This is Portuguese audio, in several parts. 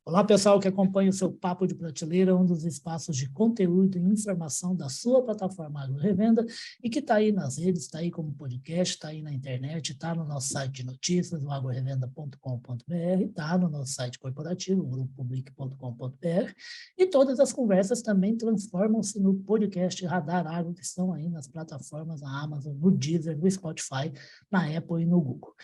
Olá, pessoal que acompanha o seu Papo de Prateleira, um dos espaços de conteúdo e informação da sua plataforma Agro Revenda e que está aí nas redes, está aí como podcast, está aí na internet, está no nosso site de notícias, o agrorevenda.com.br, está no nosso site corporativo, grupopublic.com.br, e todas as conversas também transformam-se no podcast Radar Agro, que estão aí nas plataformas na Amazon, no Deezer, no Spotify, na Apple e no Google.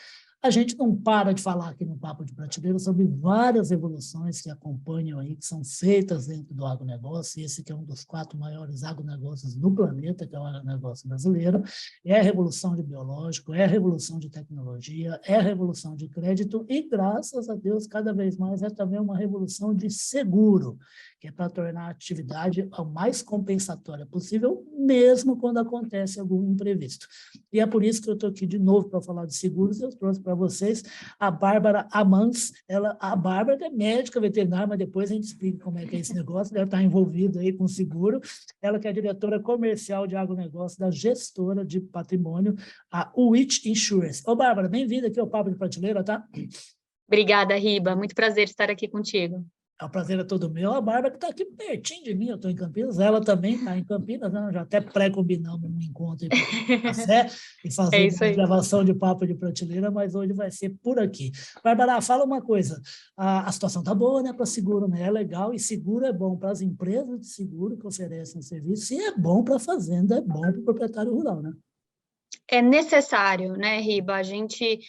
A gente não para de falar aqui no Papo de Prateleira sobre várias evoluções que acompanham aí, que são feitas dentro do agronegócio, e esse que é um dos 4 maiores agronegócios do planeta, que é o agronegócio brasileiro, é a revolução de biológico, é a revolução de tecnologia, é a revolução de crédito e, graças a Deus, cada vez mais é também uma revolução de seguro, que é para tornar a atividade a mais compensatória possível, mesmo quando acontece algum imprevisto. E é por isso que eu estou aqui de novo para falar de seguros, e eu trouxe para vocês a Bárbara Amans. A Bárbara é médica veterinária, mas depois a gente explica como é que é esse negócio, ela está envolvida aí com seguro. Ela que é diretora comercial de agronegócio da gestora de patrimônio, a Witch Insurance. Ô, Bárbara, bem-vinda aqui ao Papo de Prateleira, tá? Obrigada, Riba. Muito prazer estar aqui contigo. O prazer é todo meu. A Bárbara que está aqui pertinho de mim, eu estou em Campinas, ela também está em Campinas, né? Já até pré-combinamos um encontro para tomar café e fazer uma gravação de Papo de Prateleira, mas hoje vai ser por aqui. Bárbara, fala uma coisa, a situação está boa, né, para seguro, né? É legal, e seguro é bom para as empresas de seguro que oferecem serviço, e é bom para a fazenda, é bom para o proprietário rural, né? É necessário, né, Riba? A gente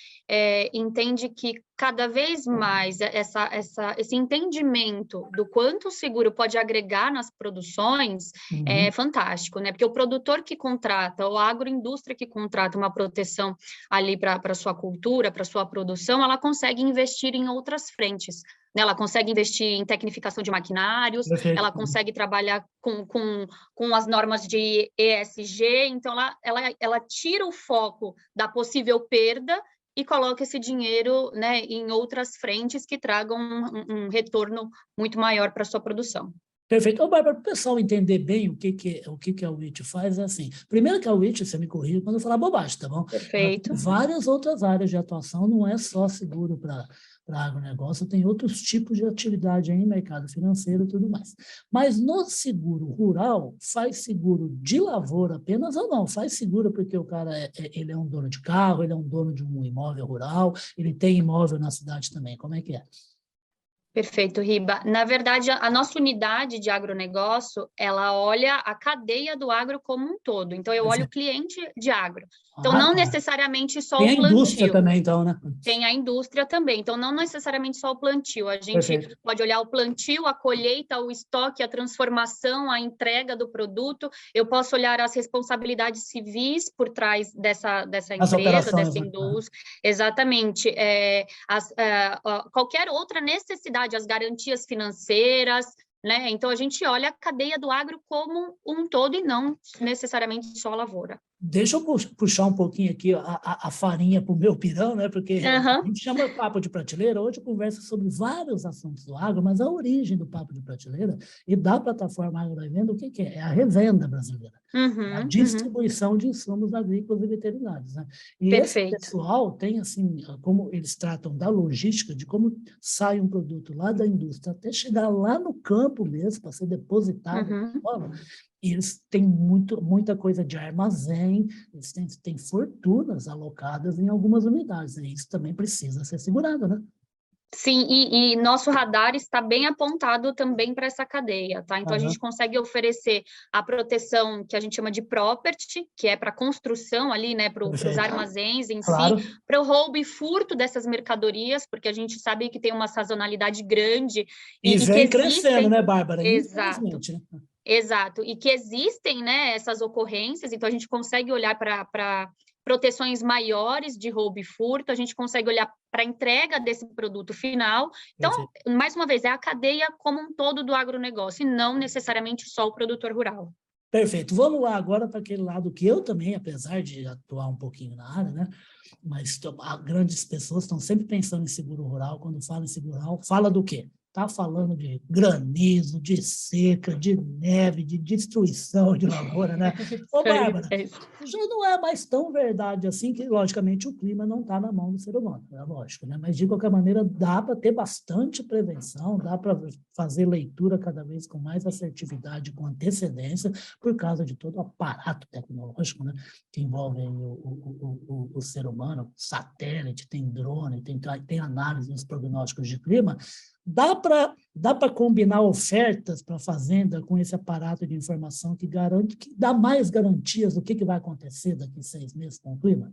entende que cada vez mais esse entendimento do quanto o seguro pode agregar nas produções é fantástico, né? Porque o produtor que contrata, ou a agroindústria que contrata uma proteção ali para sua cultura, para sua produção, ela consegue investir em outras frentes. Ela consegue investir em tecnificação de maquinários, perfeito, ela consegue trabalhar com as normas de ESG, então ela tira o foco da possível perda e coloca esse dinheiro, né, em outras frentes que tragam um retorno muito maior para a sua produção. Perfeito. Ô, Bárbara, para o pessoal entender bem o que a WIT faz, é assim, primeiro que a WIT, você me corrija quando eu falar bobagem, tá bom? Perfeito. Tem várias outras áreas de atuação, não é só seguro para agronegócio, tem outros tipos de atividade aí, mercado financeiro e tudo mais. Mas no seguro rural, faz seguro de lavoura apenas ou não? Faz seguro porque o cara ele é um dono de carro, ele é um dono de um imóvel rural, ele tem imóvel na cidade também, como é que é? Perfeito, Riba. Na verdade, a nossa unidade de agronegócio, ela olha a cadeia do agro como um todo. Então, eu olho o cliente de agro. Então, não necessariamente só o plantio. Tem a indústria também, então, né? Tem a indústria também. Então, não necessariamente só o plantio. A gente pode olhar o plantio, a colheita, o estoque, a transformação, a entrega do produto. Eu posso olhar as responsabilidades civis por trás dessa empresa, dessa indústria. Exatamente. Qualquer outra necessidade, as garantias financeiras, né? Então, a gente olha a cadeia do agro como um todo e não necessariamente só a lavoura. Deixa eu puxar um pouquinho aqui a farinha para o meu pirão, né? Porque a gente chama Papo de Prateleira, hoje conversa sobre vários assuntos do agro, mas a origem do Papo de Prateleira e da plataforma Agro Revenda, o que é? É a revenda brasileira, a distribuição de insumos agrícolas e veterinários, né? E esse pessoal tem, assim, como eles tratam da logística, de como sai um produto lá da indústria até chegar lá no campo mesmo, para ser depositado na escola. E eles têm muita coisa de armazém, eles têm fortunas alocadas em algumas unidades, e isso também precisa ser segurado, né? Sim, e nosso radar está bem apontado também para essa cadeia, tá? Então, a gente consegue oferecer a proteção que a gente chama de property, que é para construção ali, né, para os armazéns em si, para o roubo e furto dessas mercadorias, porque a gente sabe que tem uma sazonalidade grande. E vem crescendo, né, Bárbara? Exato. Exato, e que existem, né, essas ocorrências, então a gente consegue olhar para proteções maiores de roubo e furto, a gente consegue olhar para a entrega desse produto final. Então, mais uma vez, é a cadeia como um todo do agronegócio, e não necessariamente só o produtor rural. Perfeito. Vamos lá agora para aquele lado que eu também, apesar de atuar um pouquinho na área, né, mas grandes pessoas estão sempre pensando em seguro rural. Quando fala em seguro rural, fala do quê? está falando de granizo, de seca, de neve, de destruição de lavoura, né? Ô, Bárbara, já não é mais tão verdade assim que, logicamente, o clima não está na mão do ser humano, é lógico, né? Mas, de qualquer maneira, dá para ter bastante prevenção, dá para fazer leitura cada vez com mais assertividade, com antecedência, por causa de todo o aparato tecnológico, né? Que envolve o ser humano, satélite, tem drone, tem análise dos prognósticos de clima. Dá para combinar ofertas para a fazenda com esse aparato de informação que garante, que dá mais garantias do que vai acontecer daqui a 6 meses com o clima?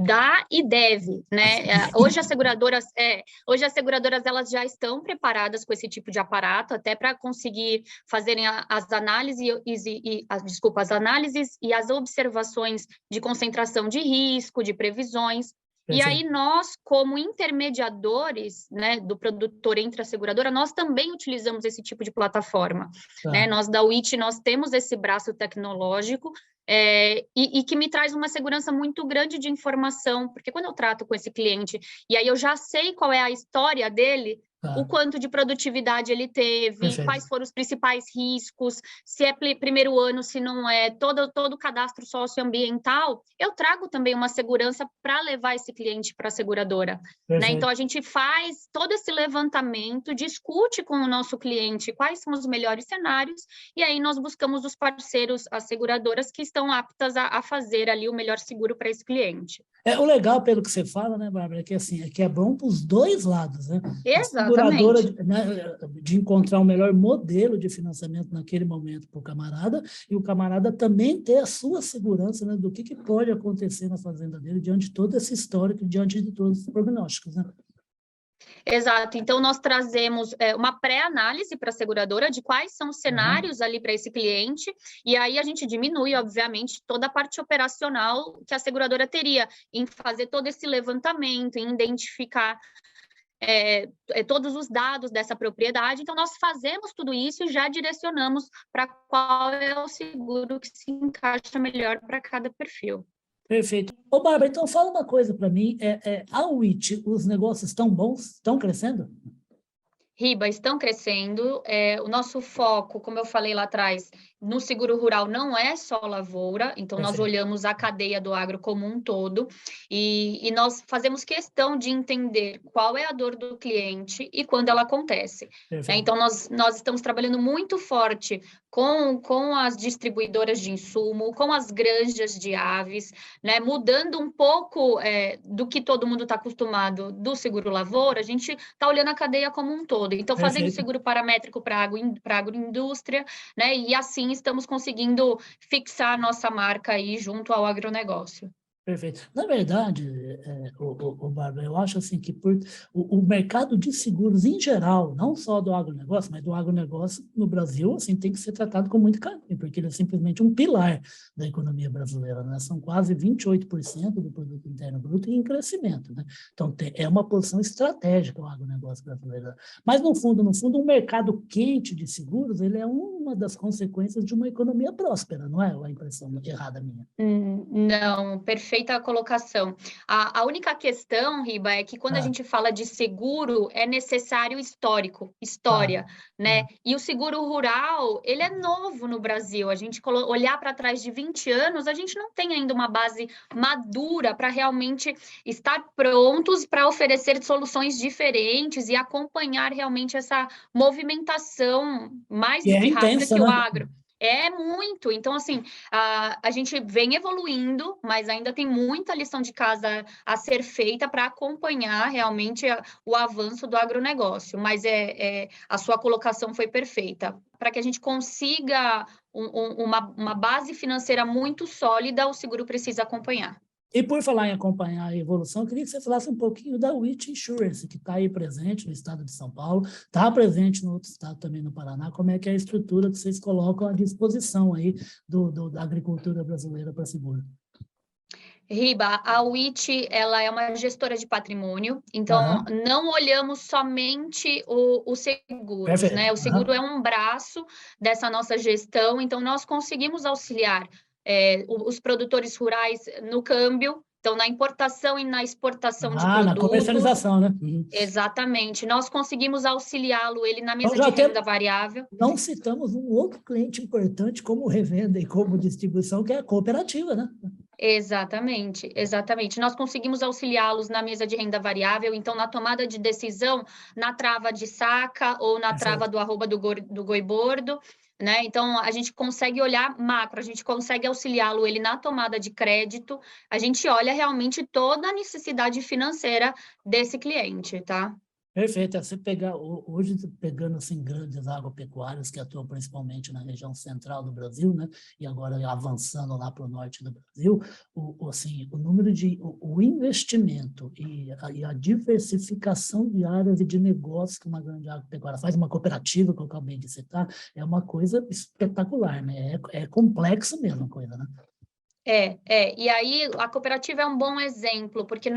Dá e deve, né? Hoje as seguradoras elas já estão preparadas com esse tipo de aparato, até para conseguir fazerem as análises e as observações de concentração de risco, de previsões. E aí nós, como intermediadores, né, do produtor entre a seguradora, nós também utilizamos esse tipo de plataforma. Né? Nós da WIT, nós temos esse braço tecnológico e que me traz uma segurança muito grande de informação, porque quando eu trato com esse cliente, e aí eu já sei qual é a história dele, o quanto de produtividade ele teve, quais foram os principais riscos, se é primeiro ano, se não é, todo o cadastro socioambiental, eu trago também uma segurança para levar esse cliente para a seguradora. Né? Então, a gente faz todo esse levantamento, discute com o nosso cliente quais são os melhores cenários, e aí nós buscamos os parceiros, as seguradoras que estão aptas a fazer ali o melhor seguro para esse cliente. O legal, pelo que você fala, né, Bárbara, é que, assim, é bom para os dois lados, né? Exatamente. A seguradora, né, de encontrar o melhor modelo de financiamento naquele momento para o camarada, e o camarada também ter a sua segurança, né, do que pode acontecer na fazenda dele diante de todo esse histórico, diante de todos os prognósticos, né? Exato, então nós trazemos uma pré-análise para a seguradora de quais são os cenários ali para esse cliente, e aí a gente diminui, obviamente, toda a parte operacional que a seguradora teria em fazer todo esse levantamento, em identificar todos os dados dessa propriedade. Então, nós fazemos tudo isso e já direcionamos para qual é o seguro que se encaixa melhor para cada perfil. Perfeito. Ô, Bárbara, então fala uma coisa para mim. A WIT, os negócios estão bons? Estão crescendo? Riba, estão crescendo. O nosso foco, como eu falei lá atrás, no seguro rural não é só lavoura, então nós olhamos a cadeia do agro como um todo e nós fazemos questão de entender qual é a dor do cliente e quando ela acontece. Então, nós estamos trabalhando muito forte com as distribuidoras de insumo, com as granjas de aves, né? Mudando um pouco do que todo mundo está acostumado do seguro lavoura, a gente está olhando a cadeia como um todo. Então, fazendo seguro paramétrico para a agroindústria, né? E assim estamos conseguindo fixar a nossa marca aí junto ao agronegócio. Perfeito. Na verdade, Bárbara, eu acho assim que o mercado de seguros em geral, não só do agronegócio, mas do agronegócio no Brasil, assim, tem que ser tratado com muito carinho, porque ele é simplesmente um pilar da economia brasileira, né? São quase 28% do produto interno bruto em crescimento, né? Então, é uma posição estratégica o agronegócio brasileiro. Mas, no fundo, um mercado quente de seguros, ele é uma das consequências de uma economia próspera, não é? Ou a impressão errada minha? Não, perfeita colocação. A única questão, Riba, é que quando a gente fala de seguro, é necessário história, né? E o seguro rural, ele é novo no Brasil. A gente olhar para trás de 20 anos, a gente não tem ainda uma base madura para realmente estar prontos para oferecer soluções diferentes e acompanhar realmente essa movimentação mais do que rápida intensa, que o né? agro. É muito. Então, assim, a gente vem evoluindo, mas ainda tem muita lição de casa a ser feita para acompanhar realmente o avanço do agronegócio. Mas a sua colocação foi perfeita. Para que a gente consiga uma base financeira muito sólida, o seguro precisa acompanhar. E por falar em acompanhar a evolução, eu queria que você falasse um pouquinho da WIT Insurance, que está aí presente no estado de São Paulo, está presente no outro estado também, no Paraná. Como é que é a estrutura que vocês colocam à disposição aí da agricultura brasileira para seguro? Riba, a WIT, ela é uma gestora de patrimônio, então não olhamos somente os seguros, né? O seguro é um braço dessa nossa gestão, então nós conseguimos auxiliar os produtores rurais no câmbio, Então, na importação e na exportação de na produtos. comercialização, né? Exatamente. Nós conseguimos auxiliá-lo, ele na Então, mesa de renda variável. Não citamos um outro cliente importante como revenda e como distribuição, que é a cooperativa, né? Exatamente, exatamente. Nós conseguimos auxiliá-los na mesa de renda variável, então na tomada de decisão, na trava de saca ou na trava do arroba do goibordo, né? Então a gente consegue olhar macro, a gente consegue auxiliá-lo ele na tomada de crédito, a gente olha realmente toda a necessidade financeira desse cliente, tá? Perfeito. Você pegar, hoje, pegando assim, grandes agropecuárias que atuam principalmente na região central do Brasil, né? E agora avançando lá para o norte do Brasil, assim, o número de o investimento e a diversificação de áreas e de negócios que uma grande agropecuária faz, uma cooperativa que eu acabei de citar, é uma coisa espetacular, né? É complexo mesmo a coisa, né? E aí a cooperativa é um bom exemplo, porque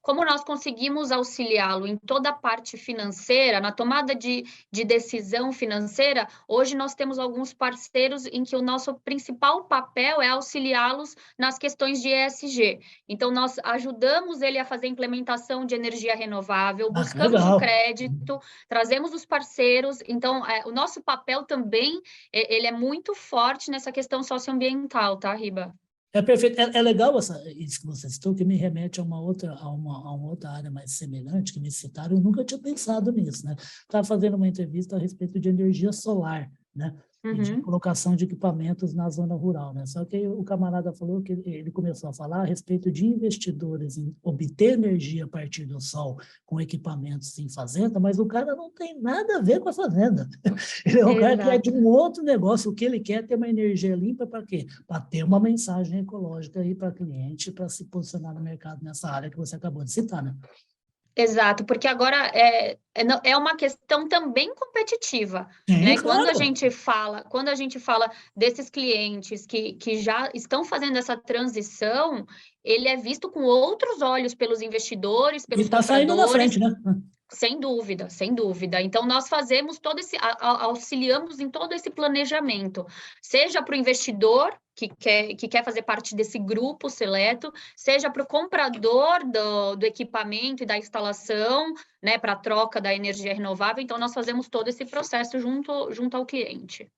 como nós conseguimos auxiliá-lo em toda a parte financeira, na tomada de decisão financeira, hoje nós temos alguns parceiros em que o nosso principal papel é auxiliá-los nas questões de ESG. Então, nós ajudamos ele a fazer a implementação de energia renovável, buscamos o crédito, trazemos os parceiros. Então, o nosso papel também, ele é muito forte nessa questão socioambiental, tá, Riba? É perfeito. É legal isso que você citou, que me remete a uma outra área mais semelhante, que me citaram, eu nunca tinha pensado nisso, né? Estava fazendo uma entrevista a respeito de energia solar, né? E de colocação de equipamentos na zona rural, né? Só que o camarada falou que ele começou a falar a respeito de investidores em obter energia a partir do sol com equipamentos em fazenda, mas o cara não tem nada a ver com a fazenda. Ele é um cara que é de um outro negócio. O que ele quer é ter uma energia limpa para quê? Para ter uma mensagem ecológica aí para cliente, para se posicionar no mercado nessa área que você acabou de citar, né? Exato, porque agora é uma questão também competitiva, Sim, né? claro. Quando a gente fala desses clientes que já estão fazendo essa transição, ele é visto com outros olhos pelos investidores, pelos compradores. E está saindo na frente, né? Sem dúvida, sem dúvida. Então, nós fazemos auxiliamos em todo esse planejamento, seja para o investidor que quer fazer parte desse grupo seleto, seja para o comprador do equipamento e da instalação, né, para a troca da energia renovável. Então, nós fazemos todo esse processo junto ao cliente.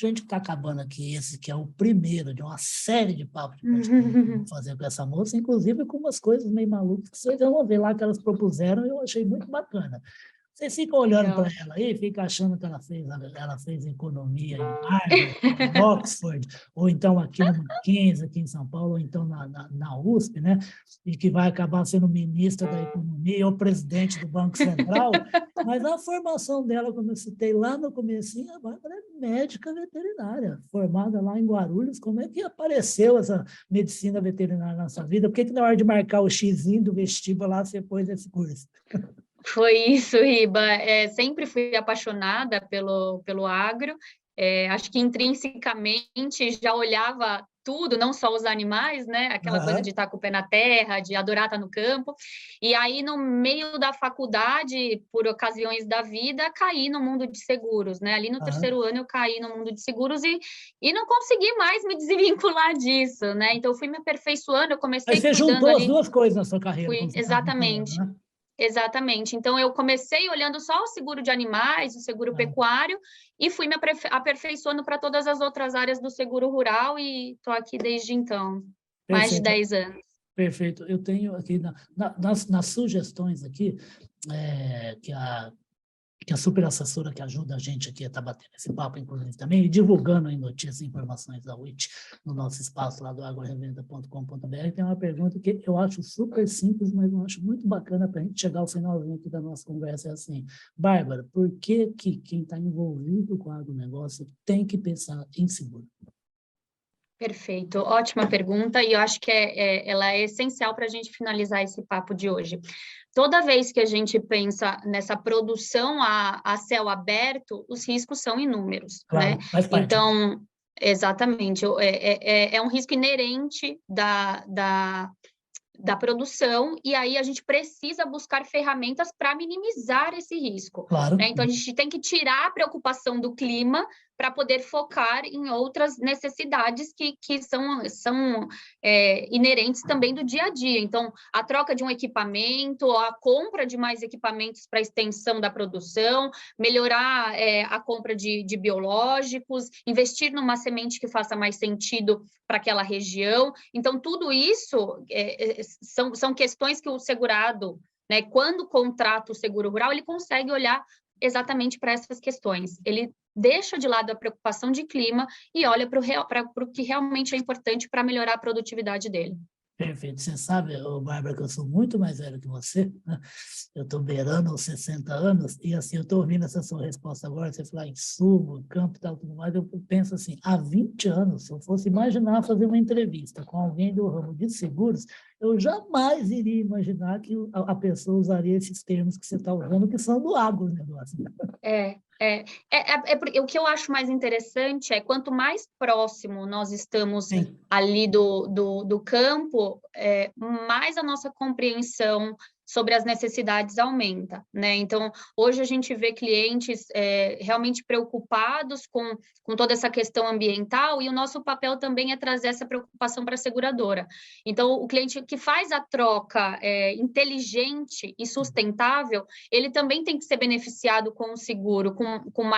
A gente está acabando aqui, esse que é o primeiro de uma série de papos que vamos fazer com essa moça, inclusive com umas coisas meio malucas que vocês vão ver lá que elas propuseram e eu achei muito bacana. Vocês ficam olhando para ela aí, ficam achando que ela fez economia em Harvard, em Oxford, ou então aqui no Mackenzie, aqui em São Paulo, ou então na USP, né? E que vai acabar sendo ministra da Economia ou presidente do Banco Central. Mas a formação dela, como eu citei lá no comecinho, a Bárbara é médica veterinária, formada lá em Guarulhos. Como é que apareceu essa medicina veterinária na sua vida? Por que na hora de marcar o xizinho do vestíbulo lá, você pôs esse curso? Foi isso, Riba. Sempre fui apaixonada pelo agro. Acho que intrinsecamente já olhava tudo, não só os animais, né? Aquela coisa de estar com o pé na terra, de adorar estar no campo. E aí, no meio da faculdade, por ocasiões da vida, caí no mundo de seguros, né? Ali no terceiro ano, eu caí no mundo de seguros e não consegui mais me desvincular disso, né? Então, eu fui me aperfeiçoando, eu comecei Aí você juntou as duas coisas na sua carreira. Exatamente. Falando, né? Exatamente. Então, eu comecei olhando só o seguro de animais, o seguro pecuário, e fui me aperfeiçoando para todas as outras áreas do seguro rural e estou aqui desde então, mais de 10 anos. Perfeito. Eu tenho aqui, nas sugestões aqui, que a super assessora que ajuda a gente aqui a estar batendo esse papo, inclusive, também, e divulgando em notícias e informações da UIT no nosso espaço lá do agrorevenda.com.br, tem uma pergunta que eu acho super simples, mas eu acho muito bacana para a gente chegar ao finalzinho aqui da nossa conversa, é assim, Bárbara, por que quem está envolvido com o agronegócio tem que pensar em seguro? Perfeito, ótima pergunta, e eu acho que ela é essencial para a gente finalizar esse papo de hoje. Toda vez que a gente pensa nessa produção a céu aberto, os riscos são inúmeros, claro, né? Faz parte. Então, exatamente, é um risco inerente da produção, e aí a gente precisa buscar ferramentas para minimizar esse risco. Claro. Né? Então, a gente tem que tirar a preocupação do clima para poder focar em outras necessidades que são inerentes também do dia a dia. Então, a troca de um equipamento, a compra de mais equipamentos para extensão da produção, melhorar a compra de biológicos, investir numa semente que faça mais sentido para aquela região. Então, tudo isso são questões que o segurado, né, quando contrata o seguro rural, ele consegue olhar exatamente para essas questões. Ele deixa de lado a preocupação de clima e olha para o que realmente é importante para melhorar a produtividade dele. Perfeito. Você sabe, Bárbara, que eu sou muito mais velho que você, né? Eu estou beirando os 60 anos e, assim, eu estou ouvindo essa sua resposta agora, você falar em insumo, campo e tal, tudo mais, eu penso assim, há 20 anos, se eu fosse imaginar fazer uma entrevista com alguém do ramo de seguros, eu jamais iria imaginar que a pessoa usaria esses termos que você está usando, que são do agronegócio. O que eu acho mais interessante é quanto mais próximo nós estamos Sim. ali do campo, mais a nossa compreensão sobre as necessidades aumenta, né? Então, hoje a gente vê clientes realmente preocupados com toda essa questão ambiental e o nosso papel também é trazer essa preocupação para a seguradora. Então, o cliente que faz a troca inteligente e sustentável, ele também tem que ser beneficiado com o seguro, com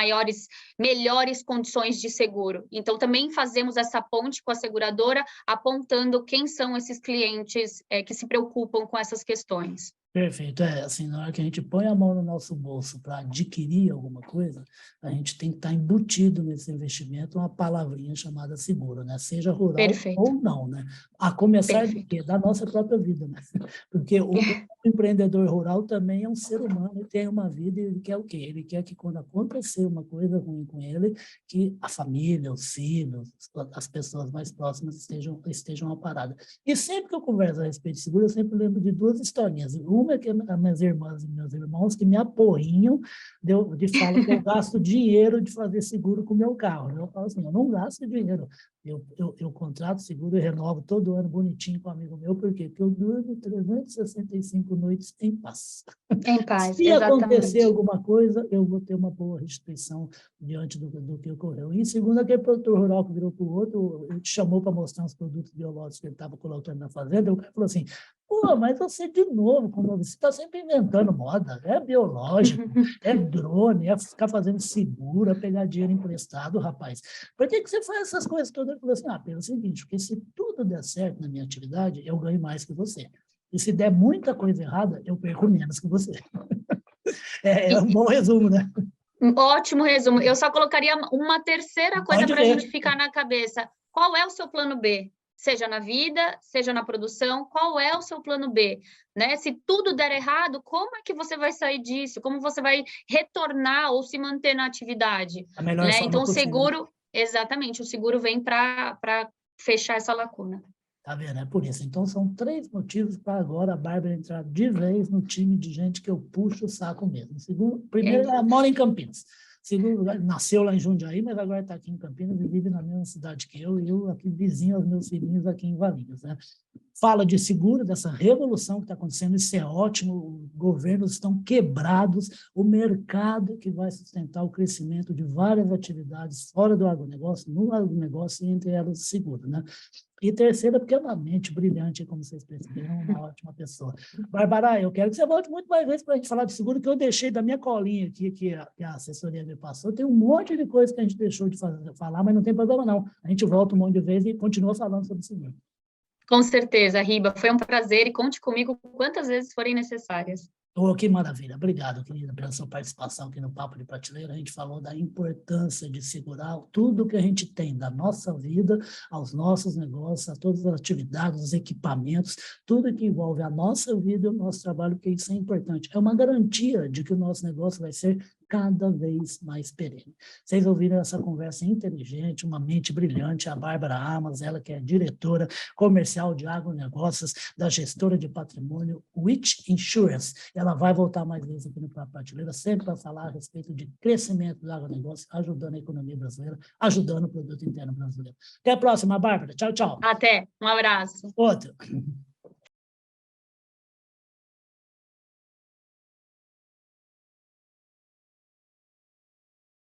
melhores condições de seguro. Então, também fazemos essa ponte com a seguradora, apontando quem são esses clientes que se preocupam com essas questões. Perfeito. Assim, na hora que a gente põe a mão no nosso bolso para adquirir alguma coisa, a gente tem que estar embutido nesse investimento uma palavrinha chamada seguro, né? Seja rural Perfeito. ou não, né? A começar de quê? Da nossa própria vida, né? Porque o empreendedor rural também é um ser humano, ele tem uma vida e ele quer o quê? Ele quer que quando acontecer uma coisa ruim com ele, que a família, os filhos, as pessoas mais próximas estejam aparadas. E sempre que eu converso a respeito de seguro, eu sempre lembro de duas historinhas. Uma é que as minhas irmãs e meus irmãos que me aporrinham de falar que eu gasto dinheiro de fazer seguro com o meu carro. Eu falo assim, eu não gasto dinheiro. Eu contrato seguro e renovo todo ano bonitinho com um amigo meu. Por quê? Porque eu durmo 365 noites em paz. Em paz, Se exatamente. acontecer alguma coisa, eu vou ter uma boa restituição diante do que ocorreu. E em segundo, aquele produtor rural que virou para o outro, ele te chamou para mostrar os produtos biológicos que ele estava colocando na fazenda, o cara falou assim, pô, mas você de novo, você está sempre inventando moda, é biológico, é drone, é ficar fazendo seguro, é pegar dinheiro emprestado, rapaz. Por que você faz essas coisas todas? Ele falou assim, pelo seguinte, porque se tudo der certo na minha atividade, eu ganho mais que você. E se der muita coisa errada, eu perco menos que você. É um bom resumo, né? Ótimo resumo. Eu só colocaria uma terceira coisa para a gente ficar na cabeça. Qual é o seu plano B? Seja na vida, seja na produção, qual é o seu plano B? Né? Se tudo der errado, como é que você vai sair disso? Como você vai retornar ou se manter na atividade? A melhor né? forma Então, o possível. seguro, exatamente, o seguro vem para fechar essa lacuna. Tá vendo? É por isso. Então, são 3 motivos para agora a Bárbara entrar de vez no time de gente que eu puxo o saco mesmo. Segundo, primeiro, ela mora em Campinas. Segundo lugar, nasceu lá em Jundiaí, mas agora está aqui em Campinas e vive na mesma cidade que eu, e eu aqui vizinho aos meus filhinhos aqui em Valinhos, né? Fala de seguro, dessa revolução que está acontecendo, isso é ótimo, os governos estão quebrados, o mercado que vai sustentar o crescimento de várias atividades fora do agronegócio, no agronegócio e entre elas o seguro, né? E terceira, porque é uma mente brilhante, como vocês perceberam, uma ótima pessoa. Bárbara, eu quero que você volte muito mais vezes para a gente falar de seguro, que eu deixei da minha colinha aqui, que a assessoria me passou. Tem um monte de coisa que a gente deixou de falar, mas não tem problema não. A gente volta um monte de vezes e continua falando sobre seguro. Com certeza, Riba. Foi um prazer e conte comigo quantas vezes forem necessárias. Oh, que maravilha. Obrigado, querida, pela sua participação aqui no Papo de Prateleira. A gente falou da importância de segurar tudo que a gente tem, da nossa vida aos nossos negócios, a todas as atividades, os equipamentos, tudo que envolve a nossa vida e o nosso trabalho, porque isso é importante. É uma garantia de que o nosso negócio vai ser cada vez mais perene. Vocês ouviram essa conversa inteligente, uma mente brilhante, a Bárbara Amas, ela que é diretora comercial de agronegócios da gestora de patrimônio Which Insurance. Ela vai voltar mais vezes aqui no Papo Prateleira, sempre para falar a respeito de crescimento do agronegócio, ajudando a economia brasileira, ajudando o produto interno brasileiro. Até a próxima, Bárbara. Tchau, tchau. Até. Um abraço. Outro.